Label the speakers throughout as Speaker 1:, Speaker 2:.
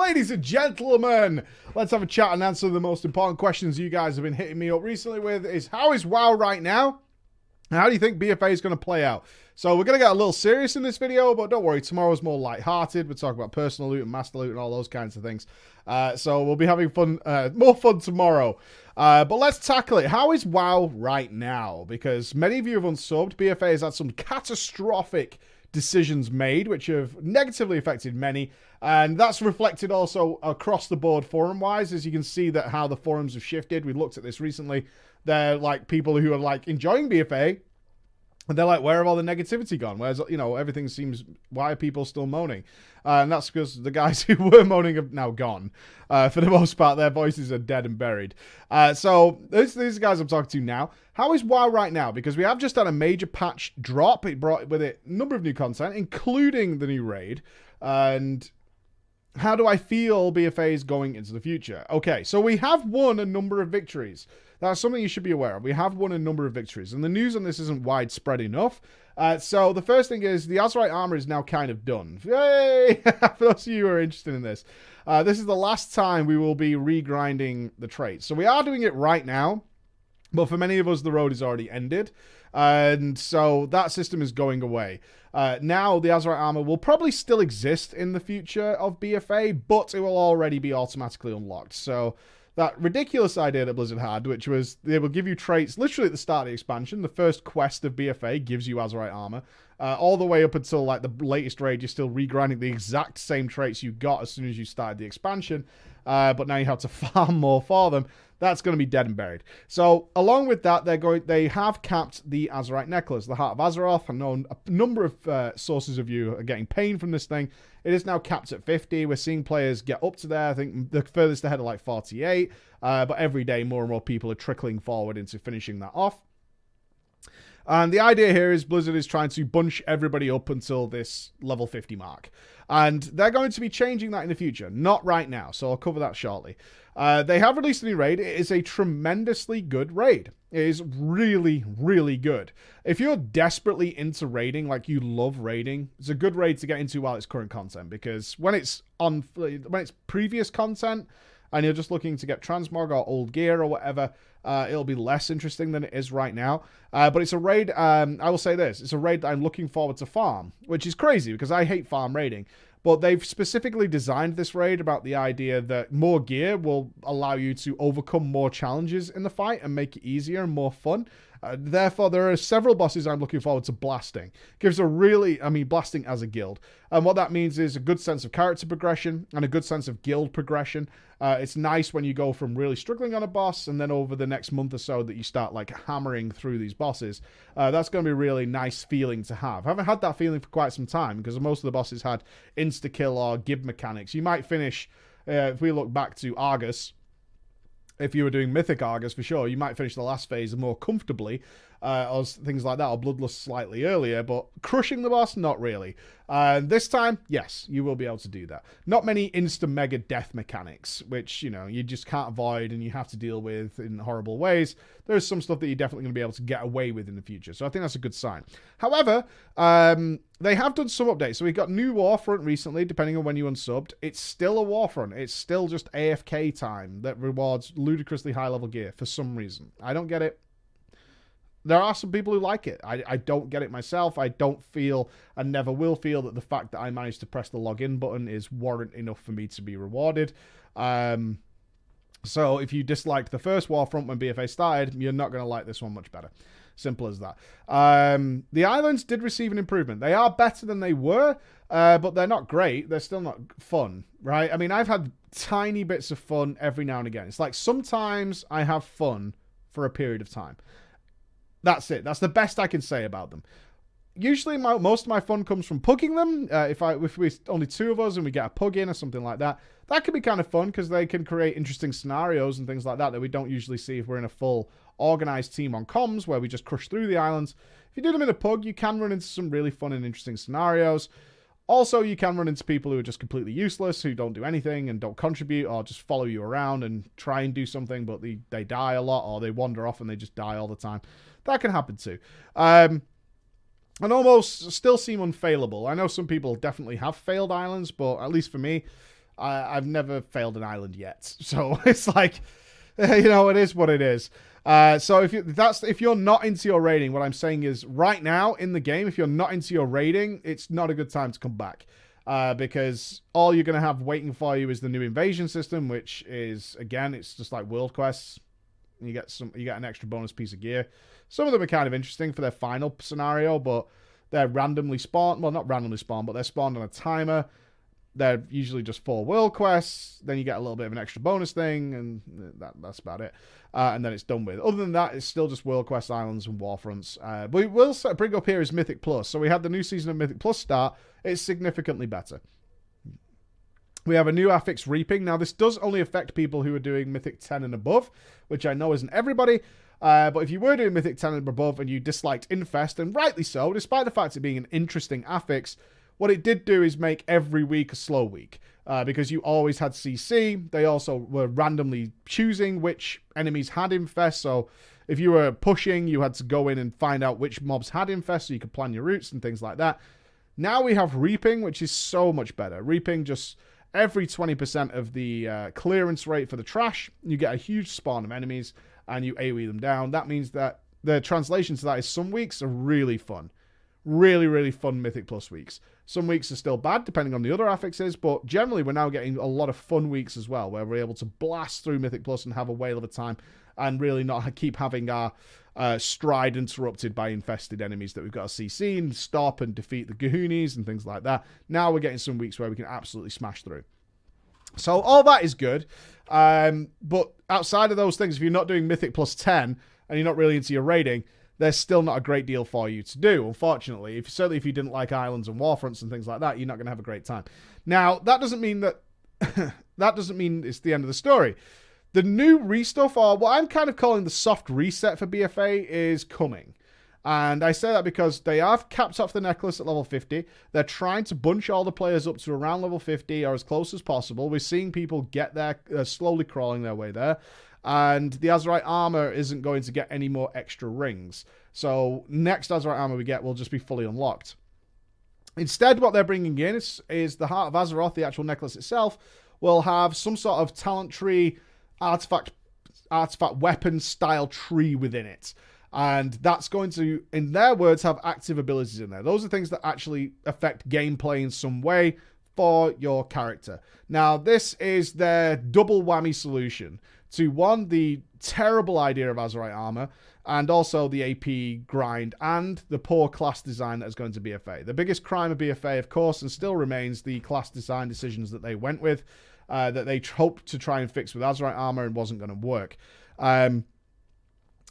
Speaker 1: Ladies and gentlemen, let's have a chat and answer the most important questions you guys have been hitting me up recently with is, how is WoW right now? And how do you think BfA is going to play out? So we're going to get a little serious in this video, but don't worry, tomorrow's more light-hearted. We'll talk about personal loot and master loot and all those kinds of things. So we'll be having fun, more fun tomorrow. But let's tackle it. How is WoW right now? Because many of you have unsubbed. BfA has had some catastrophic decisions made, which have negatively affected many. And that's reflected also across the board forum-wise, as you can see that how the forums have shifted. We looked at this recently. They're like people who are like enjoying BfA, and they're like, where have all the negativity gone? Where's, you know, everything seems, why are people still moaning? And that's because the guys who were moaning have now gone. For the most part, their voices are dead and buried. So these guys I'm talking to now. How is WoW right now? Because we have just had a major patch drop. It brought with it a number of new content, including the new raid. And how do I feel BfA is going into the future? Okay, so we have won a number of victories. That's something you should be aware of. We have won a number of victories, and the news on this isn't widespread enough. So the first thing is the Azerite armor is now kind of done. Yay! For those of you who are interested in this, this is the last time we will be regrinding the traits. So we are doing it right now, but for many of us, the road is already ended. And so that system is going away. Now the Azerite armor will probably still exist in the future of BfA, but it will already be automatically unlocked. So that ridiculous idea that Blizzard had, which was they will give you traits literally at the start of the expansion. The first quest of BfA gives you Azerite armor. All the way up until like the latest raid, you're still regrinding the exact same traits you got as soon as you started the expansion. But now you have to farm more for them. That's going to be dead and buried. So along with that, they have capped the Azerite necklace, the Heart of Azeroth. I know a number of sources of you are getting pain from this thing. It is now capped at 50. We're seeing players get up to there. I think the furthest ahead are like 48. But every day, more and more people are trickling forward into finishing that off. And the idea here is Blizzard is trying to bunch everybody up until this level 50 mark. And they're going to be changing that in the future. Not right now, so I'll cover that shortly. They have released a new raid. It is a tremendously good raid. It is really, really good. If you're desperately into raiding, like you love raiding, it's a good raid to get into while it's current content. Because when it's previous content, and you're just looking to get transmog or old gear or whatever, it'll be less interesting than it is right now. But it's a raid, I will say this, it's a raid that I'm looking forward to farm, which is crazy because I hate farm raiding. But they've specifically designed this raid about the idea that more gear will allow you to overcome more challenges in the fight and make it easier and more fun. Therefore, there are several bosses I'm looking forward to blasting. Gives a really, blasting as a guild. And what that means is a good sense of character progression and a good sense of guild progression. It's nice when you go from really struggling on a boss and then over the next month or so that you start like hammering through these bosses. That's going to be a really nice feeling to have. I haven't had that feeling for quite some time because most of the bosses had insta-kill or gib mechanics. You might finish, if we look back to Argus, if you were doing Mythic Argus, for sure, you might finish the last phase more comfortably, or things like that, or Bloodlust slightly earlier, but crushing the boss, not really. This time, yes, you will be able to do that. Not many insta-mega death mechanics, which, you know, you just can't avoid and you have to deal with in horrible ways. There's some stuff that you're definitely going to be able to get away with in the future, so I think that's a good sign. However, they have done some updates. So we got new Warfront recently, depending on when you unsubbed. It's still a Warfront. It's still just AFK time that rewards ludicrously high-level gear for some reason. I don't get it. There are some people who like it. I don't get it myself. I don't feel and never will feel that the fact that I managed to press the login button is warrant enough for me to be rewarded. So if you disliked the first Warfront when BfA started, you're not going to like this one much better. Simple as that. The islands did receive an improvement. They are better than they were, but they're not great. They're still not fun, right? I mean, I've had tiny bits of fun every now and again. It's like sometimes I have fun for a period of time. That's it. That's the best I can say about them. Usually, most of my fun comes from pugging them. If we're only two of us and we get a pug in or something like that, that can be kind of fun because they can create interesting scenarios and things like that we don't usually see if we're in a full organized team on comms where we just crush through the islands. If you do them in a pug, you can run into some really fun and interesting scenarios. Also, you can run into people who are just completely useless, who don't do anything and don't contribute, or just follow you around and try and do something, but they die a lot, or they wander off and they just die all the time. That can happen too. And almost still seem unfailable. I know some people definitely have failed islands, but at least for me, I've never failed an island yet. So it's like, you know, it is what it is. So if you're not into your raiding, what I'm saying is right now in the game, if you're not into your raiding, it's not a good time to come back. Because all you're going to have waiting for you is the new invasion system, which is, again, it's just like world quests. You get an extra bonus piece of gear. Some of them are kind of interesting for their final scenario, but they're randomly spawned. Well, not randomly spawned, but they're spawned on a timer. They're usually just 4 world quests. Then you get a little bit of an extra bonus thing, and that's about it. And then it's done with. Other than that, it's still just world quest islands and warfronts. But we will bring up here is Mythic Plus. So we had the new season of Mythic Plus start. It's significantly better. We have a new affix reaping. Now, this does only affect people who are doing Mythic 10 and above, which I know isn't everybody. But if you were doing Mythic 10 and above and you disliked Infest, and rightly so, despite the fact of being an interesting affix, what it did do is make every week a slow week. Because you always had CC. They also were randomly choosing which enemies had Infest. So if you were pushing, you had to go in and find out which mobs had Infest so you could plan your routes and things like that. Now we have Reaping, which is so much better. Reaping just every 20% of the clearance rate for the trash, you get a huge spawn of enemies and you AoE them down. That means that the translation to that is some weeks are really fun. Really, really fun Mythic Plus weeks. Some weeks are still bad, depending on the other affixes, but generally we're now getting a lot of fun weeks as well, where we're able to blast through Mythic Plus and have a whale of a time, and really not keep having our stride interrupted by infested enemies that we've got to CC and stop and defeat the Goonies and things like that. Now we're getting some weeks where we can absolutely smash through. So all that is good, but outside of those things, if you're not doing Mythic Plus 10 and you're not really into your raiding, there's still not a great deal for you to do, unfortunately. Certainly if you didn't like islands and warfronts and things like that, you're not going to have a great time. Now, that doesn't mean that that doesn't mean it's the end of the story. The new restuff, or what I'm kind of calling the soft reset for BfA, is coming. And I say that because they have capped off the necklace at level 50. They're trying to bunch all the players up to around level 50 or as close as possible. We're seeing people get there, slowly crawling their way there. And the Azerite armor isn't going to get any more extra rings. So next Azerite armor we get will just be fully unlocked. Instead, what they're bringing in is the Heart of Azeroth, the actual necklace itself, will have some sort of talent tree, artifact weapon style tree within it. And that's going to, in their words, have active abilities in there. Those are things that actually affect gameplay in some way for your character. Now, this is their double whammy solution to, one, the terrible idea of Azerite armor, and also the AP grind, and the poor class design that is going to BfA. The biggest crime of BfA, of course, and still remains the class design decisions that they went with, that they hoped to try and fix with Azerite armor and wasn't going to work.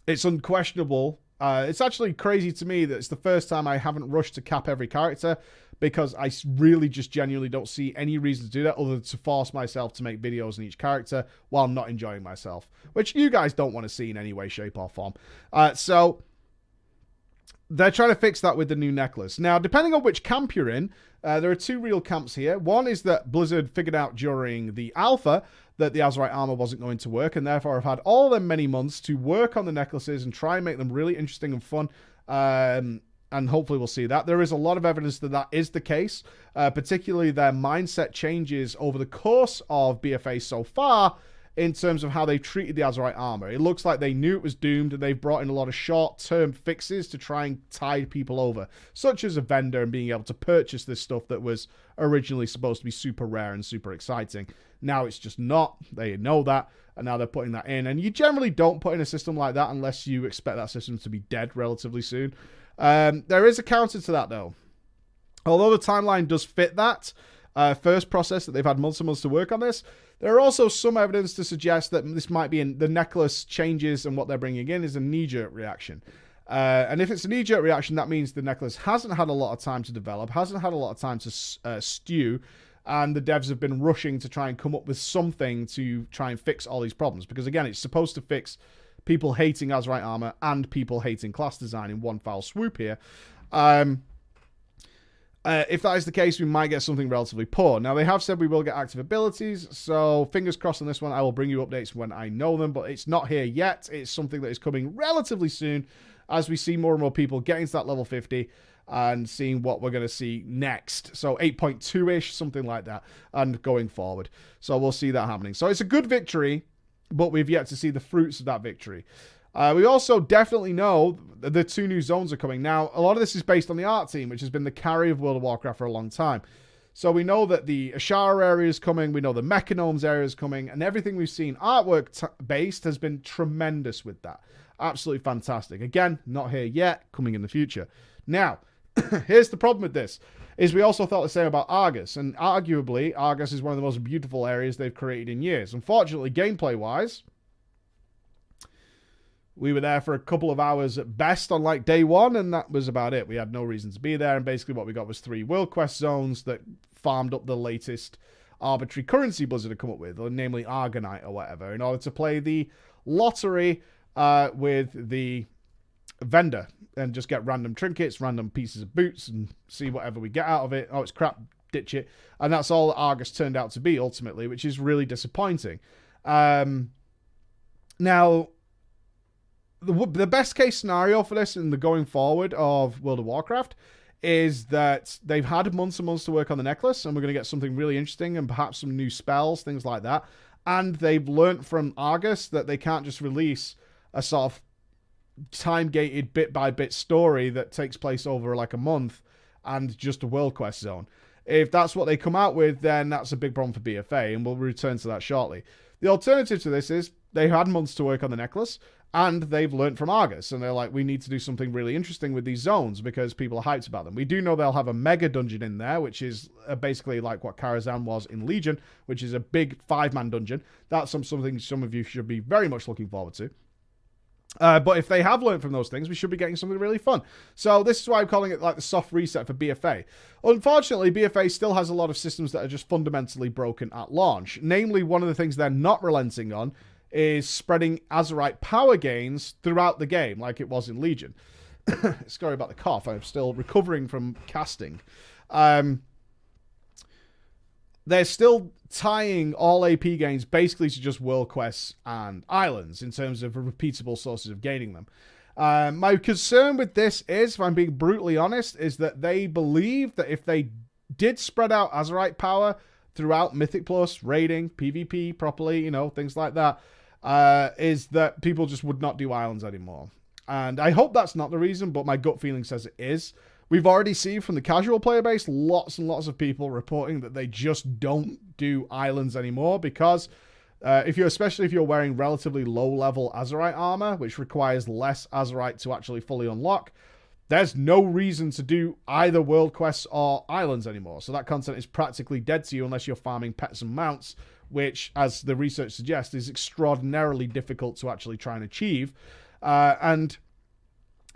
Speaker 1: It's unquestionable. It's actually crazy to me that it's the first time I haven't rushed to cap every character, because I really just genuinely don't see any reason to do that other than to force myself to make videos on each character while not enjoying myself, which you guys don't want to see in any way, shape, or form. So they're trying to fix that with the new necklace. Now, depending on which camp you're in, there are two real camps here. One is that Blizzard figured out during the alpha that the Azerite armor wasn't going to work, and therefore have had all them many months to work on the necklaces and try and make them really interesting and fun. And hopefully we'll see that. There is a lot of evidence that that is the case, particularly their mindset changes over the course of BfA so far in terms of how they treated the Azerite armor. It looks like they knew it was doomed, and they've brought in a lot of short-term fixes to try and tide people over, such as a vendor and being able to purchase this stuff that was originally supposed to be super rare and super exciting. Now it's just not. They know that, and now they're putting that in. And you generally don't put in a system like that unless you expect that system to be dead relatively soon. There is a counter to that, though. Although the timeline does fit that first process, that they've had months and months to work on this, there are also some evidence to suggest that this might be in the necklace changes, and what they're bringing in is a knee-jerk reaction. And if it's a knee-jerk reaction, that means the necklace hasn't had a lot of time to develop, hasn't had a lot of time to stew, and the devs have been rushing to try and come up with something to try and fix all these problems. Because again, it's supposed to fix people hating Azerite armor and people hating class design in one foul swoop here. If that is the case, we might get something relatively poor. Now, they have said we will get active abilities, so fingers crossed on this one. I will bring you updates when I know them, but it's not here yet. It's something that is coming relatively soon as we see more and more people getting to that level 50. and seeing what we're going to see next. So 8.2-ish, something like that, and going forward. So we'll see that happening. So it's a good victory, but we've yet to see the fruits of that victory. We also definitely know that the 2 new zones are coming. Now, a lot of this is based on the art team, which has been the carry of World of Warcraft for a long time. So we know that the Ashara area is coming, we know the Mechanomes area is coming, and everything we've seen artwork-based has been tremendous with that. Absolutely fantastic. Again, not here yet, coming in the future. Now, here's the problem with this, is we also thought the same about Argus, and arguably, Argus is one of the most beautiful areas they've created in years. Unfortunately, gameplay-wise, we were there for a couple of hours at best on like day 1, and that was about it. We had no reason to be there, and basically what we got was 3 World Quest zones that farmed up the latest arbitrary currency Blizzard had come up with, or namely Argonite or whatever, in order to play the lottery with the vendor and just get random trinkets, random pieces of boots, and see whatever we get out of it. Oh, it's crap, ditch it. And that's all that Argus turned out to be ultimately, which is really disappointing. Now, the best case scenario for this in the going forward of World of Warcraft is that they've had months and months to work on the necklace, and we're going to get something really interesting and perhaps some new spells, things like that. And they've learnt from Argus that they can't just release a sort of time-gated bit-by-bit story that takes place over like a month and just a World Quest zone. If that's what they come out with, then that's a big problem for BfA, and we'll return to that shortly. The alternative to this is they had months to work on the necklace, and they've learnt from Argus, and they're like, we need to do something really interesting with these zones because people are hyped about them. We do know they'll have a mega dungeon in there, which is basically like what Karazhan was in Legion, which is a big 5-man dungeon. That's something some of you should be very much looking forward to. But if they have learned from those things, we should be getting something really fun. So this is why I'm calling it like the soft reset for BfA. Unfortunately, BfA still has a lot of systems that are just fundamentally broken at launch. Namely, one of the things they're not relenting on is spreading Azerite power gains throughout the game, like it was in Legion. Sorry about the cough. I'm still recovering from casting. They're still tying all AP gains basically to just world quests and islands in terms of repeatable sources of gaining them. My concern with this is, if I'm being brutally honest, is that they believe that if they did spread out Azerite power throughout Mythic Plus, raiding, PvP properly, things like that, is that people just would not do islands anymore. And I hope that's not the reason, but my gut feeling says it is. We've already seen from the casual player base lots and lots of people reporting that they just don't do islands anymore because especially if you're wearing relatively low-level Azerite armor, which requires less Azerite to actually fully unlock, there's no reason to do either world quests or islands anymore. So that content is practically dead to you unless you're farming pets and mounts, which, as the research suggests, is extraordinarily difficult to actually try and achieve. And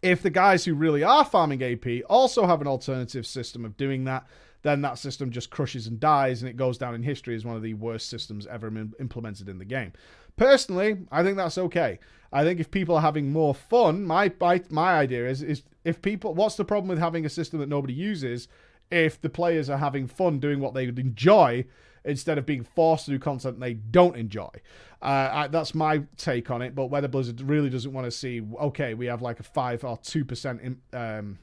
Speaker 1: if the guys who really are farming AP also have an alternative system of doing that, then that system just crushes and dies, and it goes down in history as one of the worst systems ever implemented in the game. Personally, I think that's okay. I think if people are having more fun, my idea is if people, what's the problem with having a system that nobody uses if the players are having fun doing what they would enjoy instead of being forced to do content they don't enjoy? That's my take on it, but whether Blizzard really doesn't want to see, okay, we have like a 5 or 2%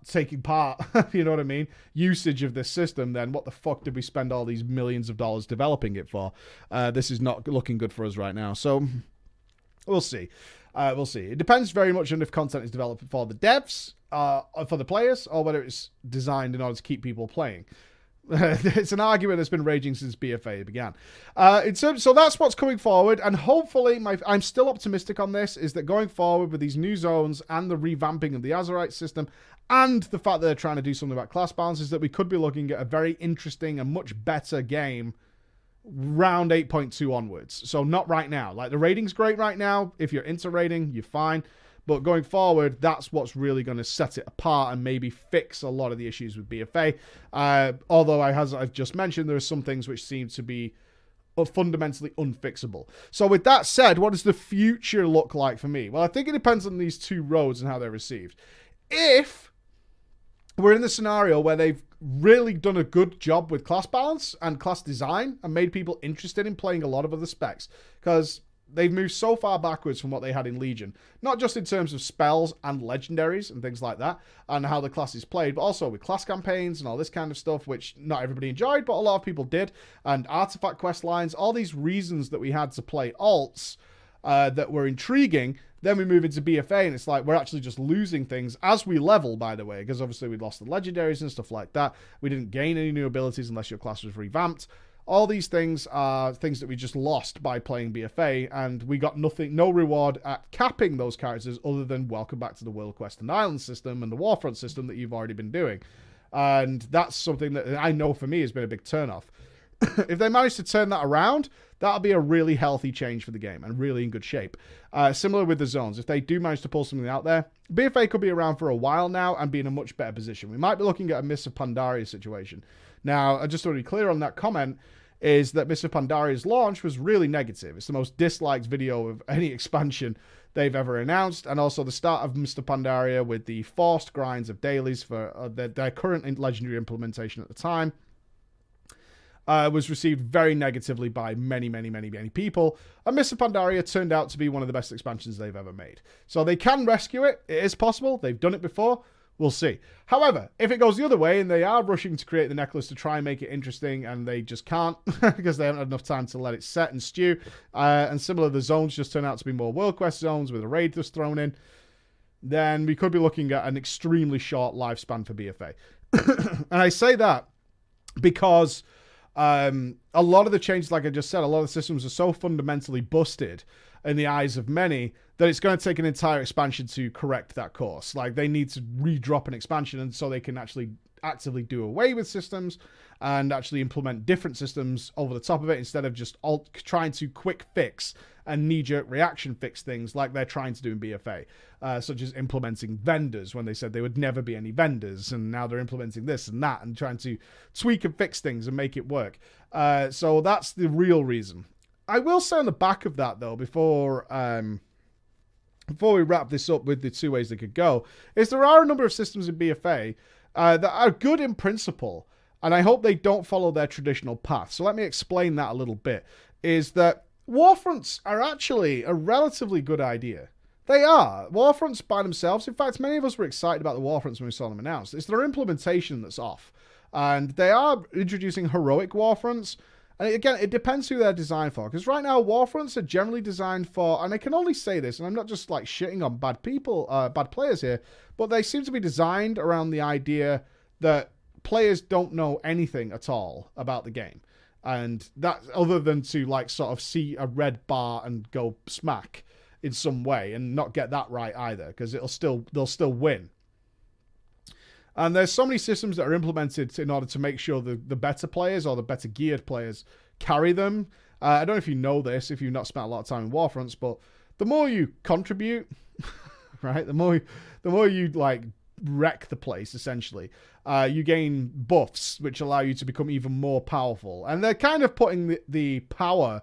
Speaker 1: taking part, you know what I mean, usage of this system, then what the fuck did we spend all these millions of dollars developing it for? This is not looking good for us right now, so we'll see. We'll see. It depends very much on if content is developed for the devs, for the players, or whether it's designed in order to keep people playing. It's an argument that's been raging since BfA began. So that's what's coming forward, and hopefully, I'm still optimistic on this, is that going forward with these new zones and the revamping of the Azerite system, and the fact that they're trying to do something about class balance, is that we could be looking at a very interesting and much better game round 8.2 onwards. So not right now. Like, the rating's great right now. If you're into rating, you're fine. But going forward, that's what's really going to set it apart and maybe fix a lot of the issues with BfA. Although, as I've just mentioned, there are some things which seem to be fundamentally unfixable. So with that said, what does the future look like for me? Well, I think it depends on these two roads and how they're received. If we're in the scenario where they've really done a good job with class balance and class design and made people interested in playing a lot of other specs, because they've moved so far backwards from what they had in Legion. Not just in terms of spells and legendaries and things like that, and how the class is played, but also with class campaigns and all this kind of stuff, which not everybody enjoyed, but a lot of people did, and artifact quest lines, all these reasons that we had to play alts that were intriguing. Then we move into BfA, and it's like we're actually just losing things as we level, by the way, because obviously we lost the legendaries and stuff like that. We didn't gain any new abilities unless your class was revamped. All these things are things that we just lost by playing BfA, and we got nothing, no reward at capping those characters other than welcome back to the World Quest and Island system and the Warfront system that you've already been doing. And that's something that I know for me has been a big turnoff. If they manage to turn that around, that'll be a really healthy change for the game and really in good shape. Similar with the zones. If they do manage to pull something out there, BfA could be around for a while now and be in a much better position. We might be looking at a Mists of Pandaria situation. Now, I just want to be clear on that comment, is that Mists of Pandaria's launch was really negative. It's the most disliked video of any expansion they've ever announced, and also the start of Mists of Pandaria with the forced grinds of dailies for their current legendary implementation at the time. Was received very negatively by many people. And Mists of Pandaria turned out to be one of the best expansions they've ever made. So they can rescue it. It is possible. They've done it before. We'll see. However, if it goes the other way and they are rushing to create the necklace to try and make it interesting and they just can't because they haven't had enough time to let it set and stew, and similar, the zones just turn out to be more World Quest zones with a raid just thrown in, then we could be looking at an extremely short lifespan for BfA. And I say that because a lot of the changes, like I just said, a lot of the systems are so fundamentally busted in the eyes of many that it's going to take an entire expansion to correct that course. Like, they need to redrop an expansion, and so they can actually actively do away with systems and actually implement different systems over the top of it instead of just trying to quick fix and knee-jerk reaction fix things like they're trying to do in BfA, such as implementing vendors when they said there would never be any vendors, and now they're implementing this and that and trying to tweak and fix things and make it work. So that's the real reason. I will say on the back of that, though, before we wrap this up with the two ways they could go, is there are a number of systems in BfA that are good in principle, and I hope they don't follow their traditional path. So let me explain that a little bit, is that Warfronts are actually a relatively good idea. They are. Warfronts by themselves, in fact, many of us were excited about the Warfronts when we saw them announced. It's their implementation that's off. And they are introducing heroic Warfronts. And again, it depends who they're designed for. Because right now, Warfronts are generally designed for, and I can only say this, and I'm not just like shitting on bad people, bad players here, but they seem to be designed around the idea that players don't know anything at all about the game. And that, other than to like sort of see a red bar and go smack in some way and not get that right either, because they'll still win. And there's so many systems that are implemented in order to make sure the better players or the better geared players carry them. I don't know if you know this, if you've not spent a lot of time in Warfronts, but the more you contribute, right, the more you like wreck the place, essentially, you gain buffs, which allow you to become even more powerful. And they're kind of putting the power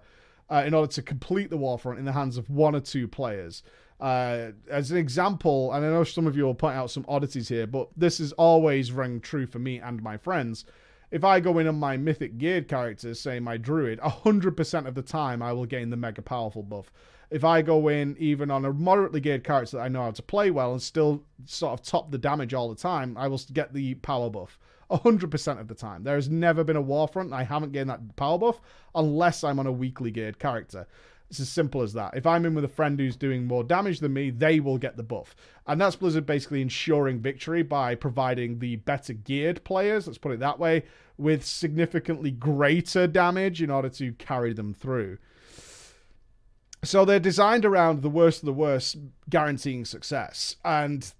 Speaker 1: in order to complete the Warfront in the hands of one or two players. As an example, and I know some of you will point out some oddities here, but this has always rang true for me and my friends. If I go in on my mythic geared characters, say my druid, 100% of the time I will gain the mega powerful buff. If I go in even on a moderately geared character that I know how to play well and still sort of top the damage all the time, I will get the power buff 100% of the time. There has never been a Warfront I haven't gained that power buff unless I'm on a weakly geared character. It's as simple as that. If I'm in with a friend who's doing more damage than me, they will get the buff. And that's Blizzard basically ensuring victory by providing the better geared players, let's put it that way, with significantly greater damage in order to carry them through. So they're designed around the worst of the worst, guaranteeing success. And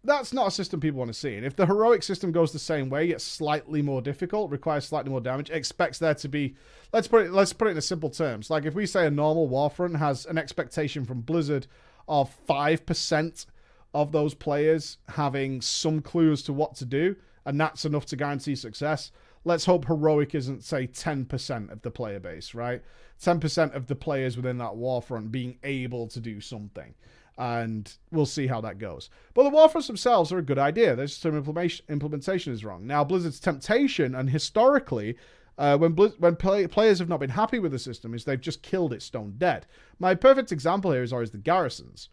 Speaker 1: that's not a system people want to see. And if the heroic system goes the same way, yet slightly more difficult, requires slightly more damage, expects there to be, let's put it in a simple terms. Like if we say a normal Warfront has an expectation from Blizzard of 5% of those players having some clue as to what to do, and that's enough to guarantee success. Let's hope heroic isn't, say, 10% of the player base, right? 10% of the players within that Warfront being able to do something. And we'll see how that goes. But the Warfronts themselves are a good idea. Their system implementation is wrong. Now, Blizzard's temptation, and historically, When players have not been happy with the system, is they've just killed it stone dead. My perfect example here is always the garrisons.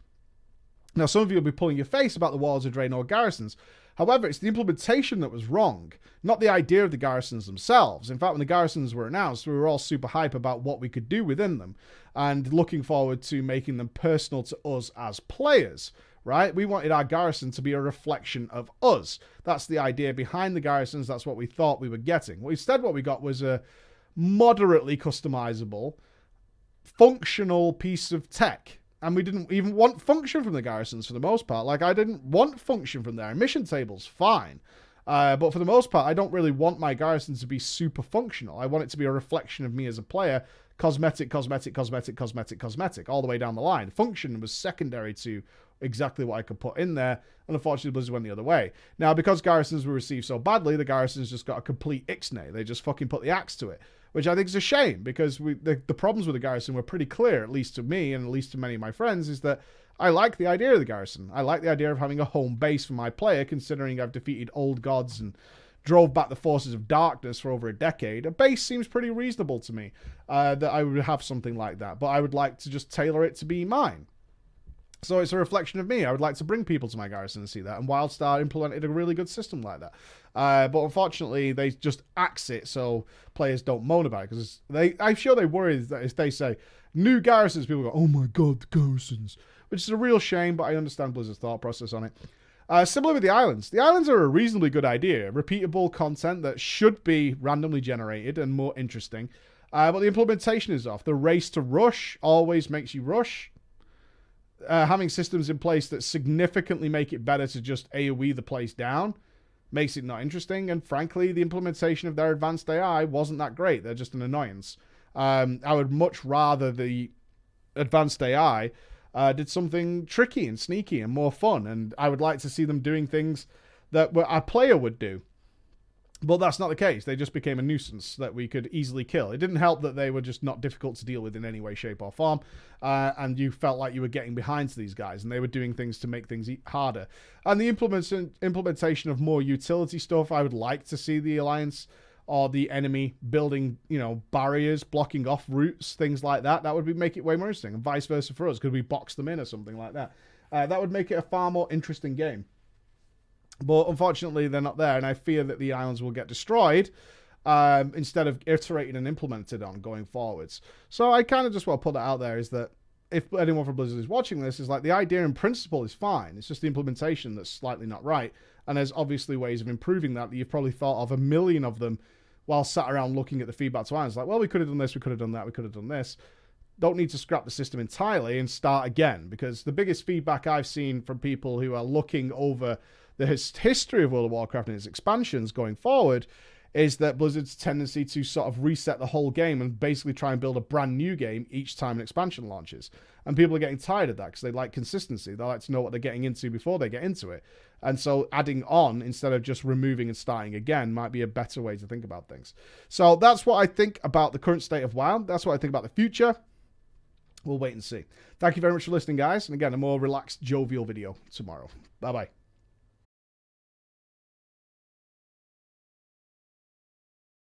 Speaker 1: Now, some of you will be pulling your face about the Warlords of Draenor garrisons. However, it's the implementation that was wrong, not the idea of the garrisons themselves. In fact, when the garrisons were announced, we were all super hype about what we could do within them and looking forward to making them personal to us as players, right? We wanted our garrison to be a reflection of us. That's the idea behind the garrisons. That's what we thought we were getting. Well, instead, what we got was a moderately customizable, functional piece of tech. And we didn't even want function from the garrisons for the most part. Like, I didn't want function from there. Mission tables, fine. But for the most part, I don't really want my garrison to be super functional. I want it to be a reflection of me as a player. Cosmetic, cosmetic, cosmetic, cosmetic, cosmetic, all the way down the line. Function was secondary to exactly what I could put in there. And unfortunately, Blizzard went the other way. Now, because garrisons were received so badly, the garrisons just got a complete ixnay. They just fucking put the axe to it, which I think is a shame, because the problems with the garrison were pretty clear, at least to me and at least to many of my friends, is that I like the idea of the garrison. I like the idea of having a home base for my player, considering I've defeated old gods and drove back the forces of darkness for over a decade. A base seems pretty reasonable to me, that I would have something like that, but I would like to just tailor it to be mine. So it's a reflection of me. I would like to bring people to my garrison and see that. And WildStar implemented a really good system like that. But unfortunately, they just axe it so players don't moan about it. Because I'm sure they worry that if they say new garrisons, people go, oh my god, the garrisons. Which is a real shame, but I understand Blizzard's thought process on it. Similar with the islands. The islands are a reasonably good idea. Repeatable content that should be randomly generated and more interesting. But the implementation is off. The race to rush always makes you rush. Having systems in place that significantly make it better to just AoE the place down makes it not interesting. And frankly, the implementation of their advanced AI wasn't that great. They're just an annoyance. I would much rather the advanced AI did something tricky and sneaky and more fun. And I would like to see them doing things that a player would do. But that's not the case. They just became a nuisance that we could easily kill. It didn't help that they were just not difficult to deal with in any way, shape, or form. And you felt like you were getting behind these guys, and they were doing things to make things harder. And the implementation of more utility stuff, I would like to see the Alliance or the enemy building, barriers, blocking off routes, things like that. That would make it way more interesting. And vice versa for us. Could we box them in or something like that? That would make it a far more interesting game. But unfortunately, they're not there, and I fear that the islands will get destroyed instead of iterated and implemented on going forwards. So I kind of just want to put that out there, is that if anyone from Blizzard is watching this, is like the idea in principle is fine. It's just the implementation that's slightly not right. And there's obviously ways of improving that you've probably thought of a million of them while sat around looking at the feedback to islands. Like, well, we could have done this, we could have done that, we could have done this. Don't need to scrap the system entirely and start again, because the biggest feedback I've seen from people who are looking over the history of World of Warcraft and its expansions going forward is that Blizzard's tendency to sort of reset the whole game and basically try and build a brand new game each time an expansion launches. And people are getting tired of that because they like consistency. They like to know what they're getting into before they get into it. And so adding on instead of just removing and starting again might be a better way to think about things. So that's what I think about the current state of WoW. That's what I think about the future. We'll wait and see. Thank you very much for listening, guys. And again, a more relaxed, jovial video tomorrow. Bye-bye.